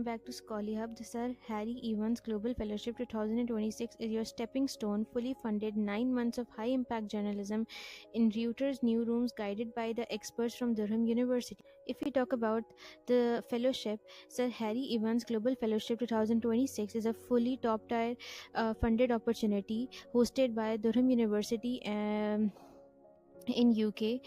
back to Scholarly Hub. The Sir Harry Evans Global Fellowship 2026 is your stepping stone, fully funded 9 months of high impact journalism in Reuters newsrooms guided by the experts from Durham University. If we talk about the fellowship, Sir Harry Evans Global Fellowship 2026 is a fully top tier funded opportunity hosted by Durham University. In UK,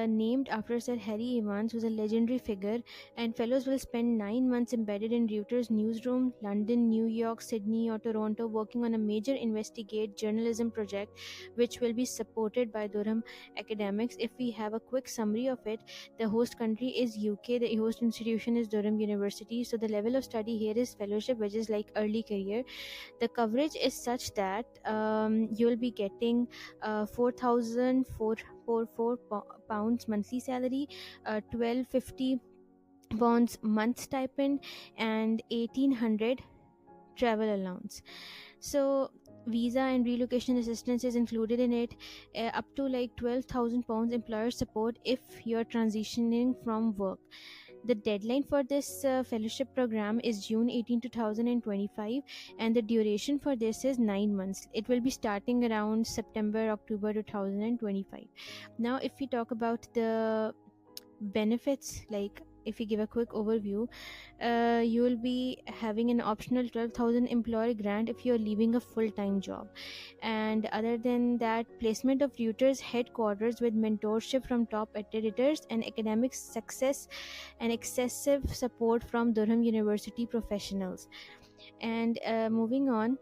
named after Sir Harry Evans, who's a legendary figure, and fellows will spend 9 months embedded in Reuters newsroom, London, New York, Sydney, or Toronto, working on a major investigate journalism project, which will be supported by Durham academics. If we have a quick summary of it, the host country is UK, the host institution is Durham University. So the level of study here is fellowship, which is like early career. The coverage is such that you'll be getting 4,444 pounds monthly salary, 1,250 pounds month stipend, and 1,800 travel allowance. So visa and relocation assistance is included in it, up to like 12,000 pounds employer support if you're transitioning from work. The deadline for this fellowship program is June 18, 2025, and the duration for this is 9 months. It will be starting around September, October 2025. Now, if we talk about the benefits, like if we give a quick overview, you will be having an optional 12,000 employer grant if you're leaving a full-time job, and other than that, placement of Reuters headquarters with mentorship from top editors and academic success and excessive support from Durham University professionals. And moving on,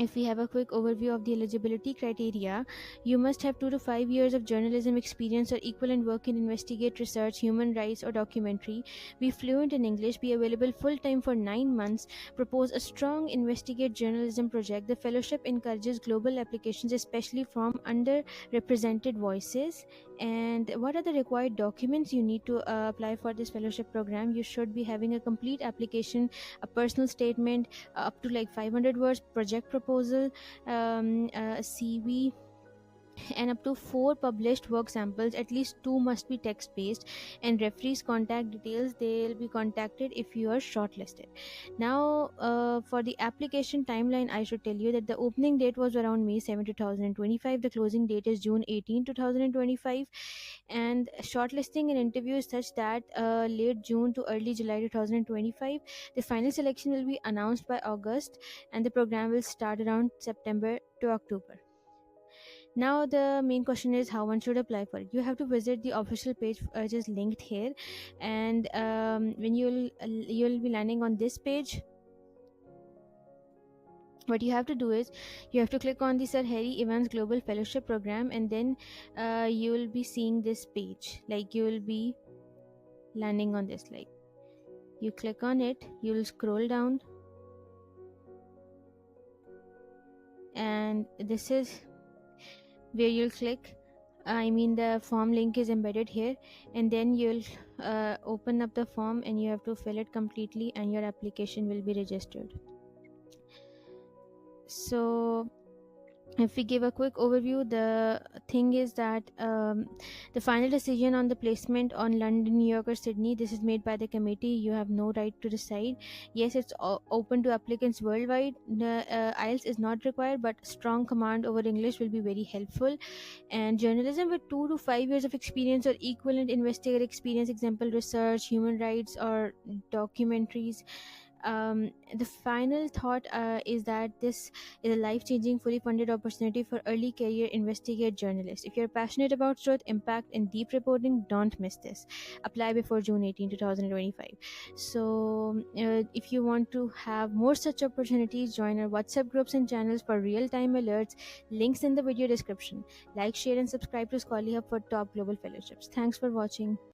if we have a quick overview of the eligibility criteria, you must have 2 to 5 years of journalism experience or equivalent work in investigate, research, human rights, or documentary, be fluent in English, be available full-time for 9 months, propose a strong investigate journalism project. The fellowship encourages global applications, especially from underrepresented voices. And what are the required documents you need to apply for this fellowship program? You should be having a complete application, a personal statement, up to like 500 words, project proposal, a CV, and up to 4 published work samples. At least 2 must be text based, and referees contact details, they'll be contacted if you are shortlisted. Now, for the application timeline, I should tell you that the opening date was around May 7, 2025. The closing date is June 18, 2025, and shortlisting and interview is such that late June to early July 2025. The final selection will be announced by August, and the program will start around September to October. Now the main question is how one should apply for it. You have to visit the official page, which is linked here, and when you'll be landing on this page, what you have to do is you have to click on the Sir Harry Evans Global Fellowship Program, and then you will be seeing this page. Like, you will be landing on this. Like, you click on it, you will scroll down, and this is where you'll click. The form link is embedded here, and then you'll open up the form, and you have to fill it completely, and your application will be registered. So if we give a quick overview, the thing is that the final decision on the placement on London, New York, or Sydney, this is made by the committee. You have no right to decide. Yes, it's open to applicants worldwide. The IELTS is not required, but strong command over English will be very helpful. And journalism with 2 to 5 years of experience or equivalent investigative experience, example research, human rights, or documentaries. The final thought is that this is a life-changing, fully funded opportunity for early career investigate journalists. If you're passionate about truth, impact, and deep reporting, don't miss this. Apply before June 18, 2025. So if you want to have more such opportunities, join our WhatsApp groups and channels for real-time alerts. Links in the video description. Like, share, and subscribe to Scholarly Hub for top global fellowships. Thanks for watching.